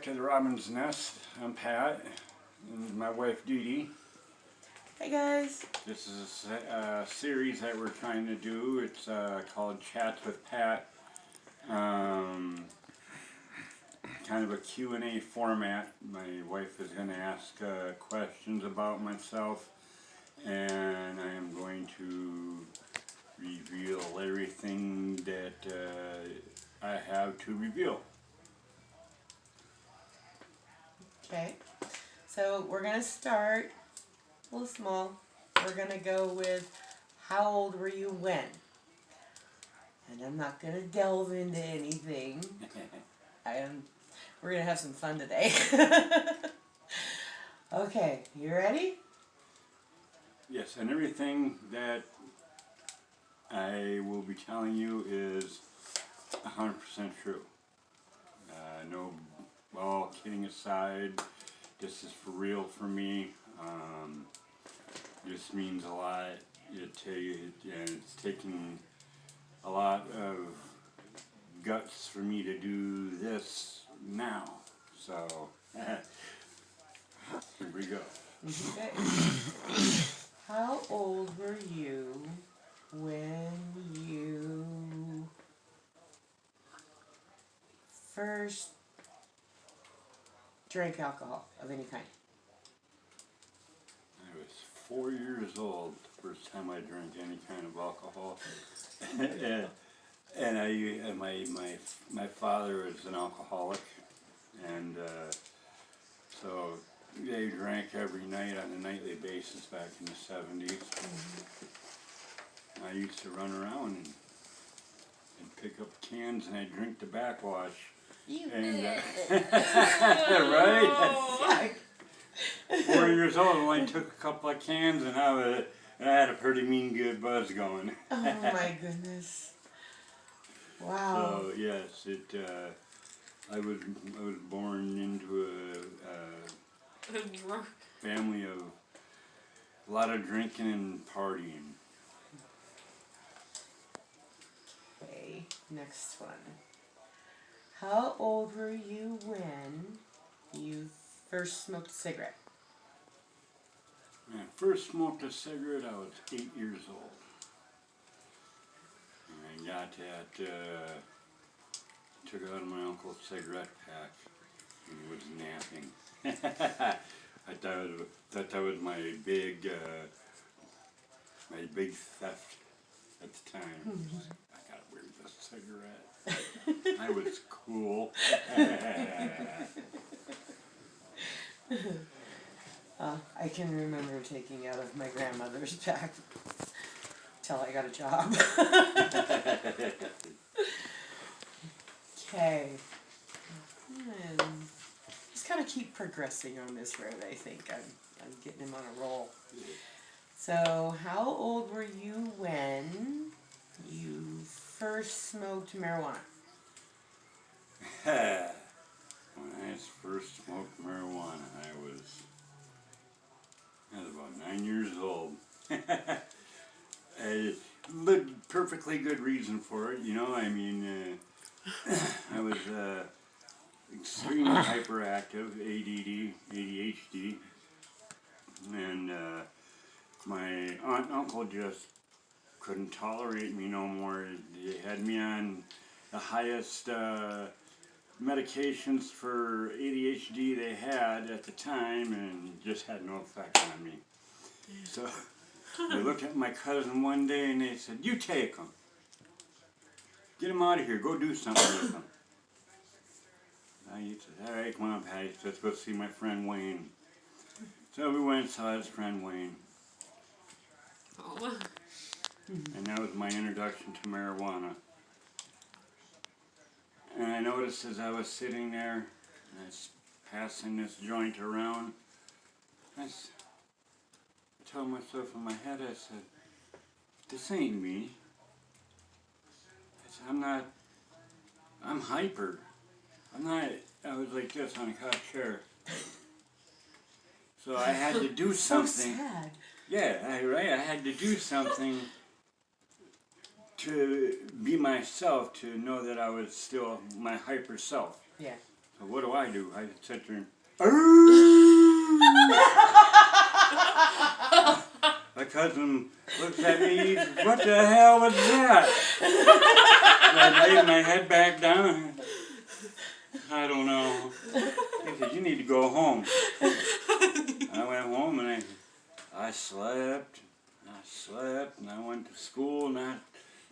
to the Robbins Nest. I'm Pat, and my wife Dee Dee. Hey guys. This is a series that we're trying to do. It's called Chats with Pat. Kind of a Q&A format. My wife is going to ask questions about myself, and I am going to reveal everything that I have to reveal. Okay, so we're going to start a little small. We're going to go with how old were you when? And I'm not going to delve into anything. We're going to have some fun today. Okay, you ready? Yes, and everything that I will be telling you is 100% true. No, all kidding aside, this is for real for me. This means a lot. It's taking a lot of guts for me to do this now. So, here we go. Okay. How old were you when you first drank alcohol of any kind? I was 4 years old the first time I drank any kind of alcohol. and my father was an alcoholic, and so they drank every night on a nightly basis back in the 70s. I used to run around and pick up cans and I'd drink the backwash. Right? 4 years old, I only took a couple of cans and I had a pretty mean good buzz going. Oh my goodness. Wow. So yes, I was born into a family of a lot of drinking and partying. Okay, next one. How old were you when you first smoked a cigarette? When I first smoked a cigarette, I was 8 years old. And I got that, took it out of my uncle's cigarette pack. He was napping. I thought that was my big theft at the time. I gotta wear this cigarette. I was cool. I can remember taking out of my grandmother's pack till I got a job. Okay. Just kind of keep progressing on this road, I think. I'm getting him on a roll. So, how old were you when you first smoked marijuana? When I first smoked marijuana, I was about 9 years old. A perfectly good reason for it, you know. I mean, I was extremely hyperactive, ADD, ADHD, and my aunt and uncle just couldn't tolerate me no more. They had me on the highest medications for ADHD they had at the time, and just had no effect on me. So they looked at my cousin one day and they said, "You take them. Get him out of here. Go do something with him." I said, "All right, come on, Patty. Let's go see my friend Wayne." So we went and saw his friend Wayne. Oh. And that was my introduction to marijuana. And I noticed as I was sitting there, and I was passing this joint around, I told myself in my head, I said, "This ain't me." I said, I'm hyper. I was like this on a couch chair. So I had to do something. So sad. Yeah, right. I had to do something to be myself, to know that I was still my hyper self. Yeah. So what do? I sit there and my cousin looks at me, what the hell was that? And I laid my head back down. I don't know. He said, you need to go home. I went home and I slept, and I went to school, and I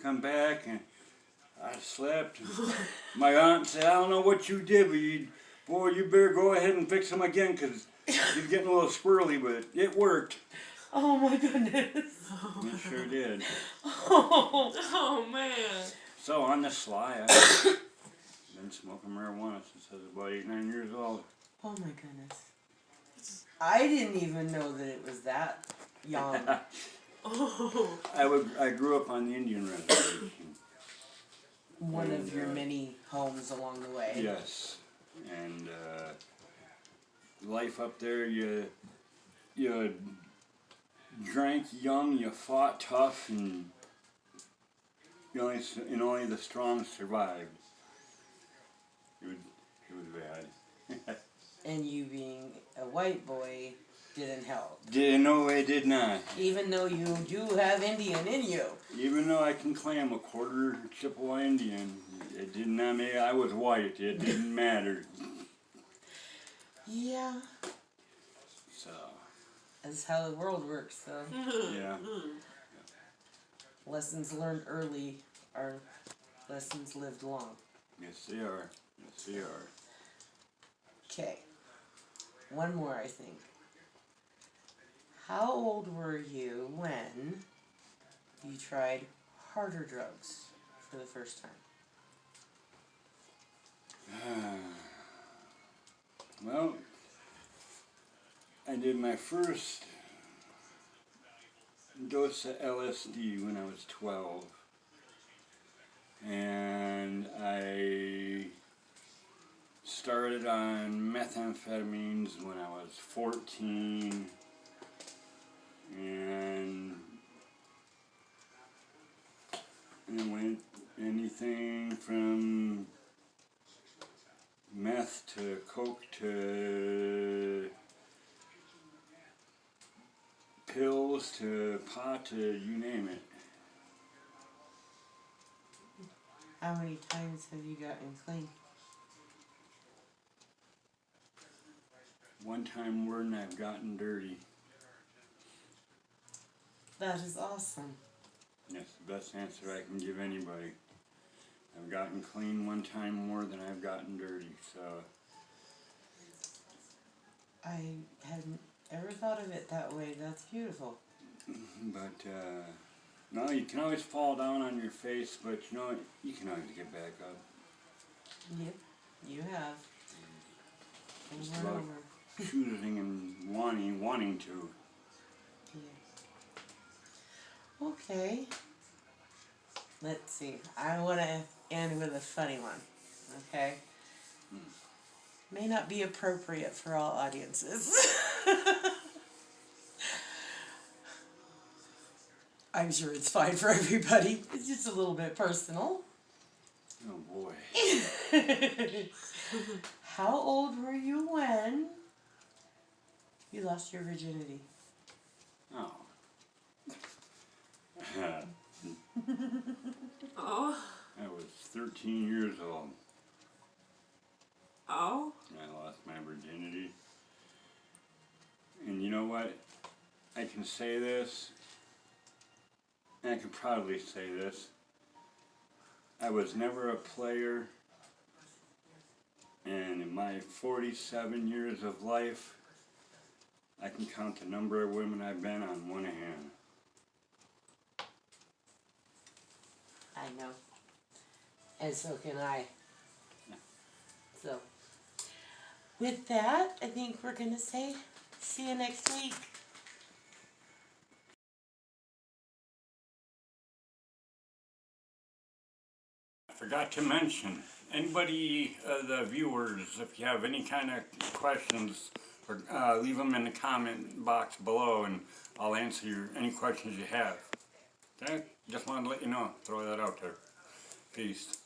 come back and I slept. My aunt said, I don't know what you did, but you better go ahead and fix them again, because you're getting a little squirrely, but it worked. Oh my goodness. It sure did. Oh man. So on the sly, I've been smoking marijuana since I was about 8, 9 years old. Oh my goodness. I didn't even know that it was that young. Oh. I grew up on the Indian reservation. One of your many homes along the way. Yes, and life up there, you drank young, you fought tough, and only the strong survived. It was bad. And you being a white boy didn't help. No, it did not. Even though you do have Indian in you. Even though I can claim a quarter Chippewa Indian, it did not make. I was white. It didn't matter. Yeah. So. That's how the world works, though. Yeah. Lessons learned early are lessons lived long. Yes, they are. Yes, they are. Okay. One more, I think. How old were you when you tried harder drugs for the first time? Well, I did my first dose of LSD when I was 12. And I started on methamphetamines when I was 14. And it went anything from meth to coke to pills to pot to you name it. How many times have you gotten clean? One time more than I've gotten dirty. That is awesome. That's the best answer I can give anybody. I've gotten clean one time more than I've gotten dirty, so. I hadn't ever thought of it that way. That's beautiful. But, no, you can always fall down on your face, but you know what? You can always get back up. Yep, you have. Just Over and about over. choosing and wanting to. Yeah. Okay. Let's see. I want to end with a funny one. Okay? May not be appropriate for all audiences. I'm sure it's fine for everybody. It's just a little bit personal. Oh boy. How old were you when you lost your virginity? Oh. Oh. I was 13 years old. Oh. I lost my virginity. And you know what? I can say this, and I can proudly say this. I was never a player, and in my 47 years of life, I can count the number of women I've been on one hand. I know. And so can I. So, with that, I think we're going to say, see you next week. I forgot to mention, anybody, the viewers, if you have any kind of questions, or, leave them in the comment box below and I'll answer any questions you have. Okay? Just wanted to let you know, throw that out there. Peace.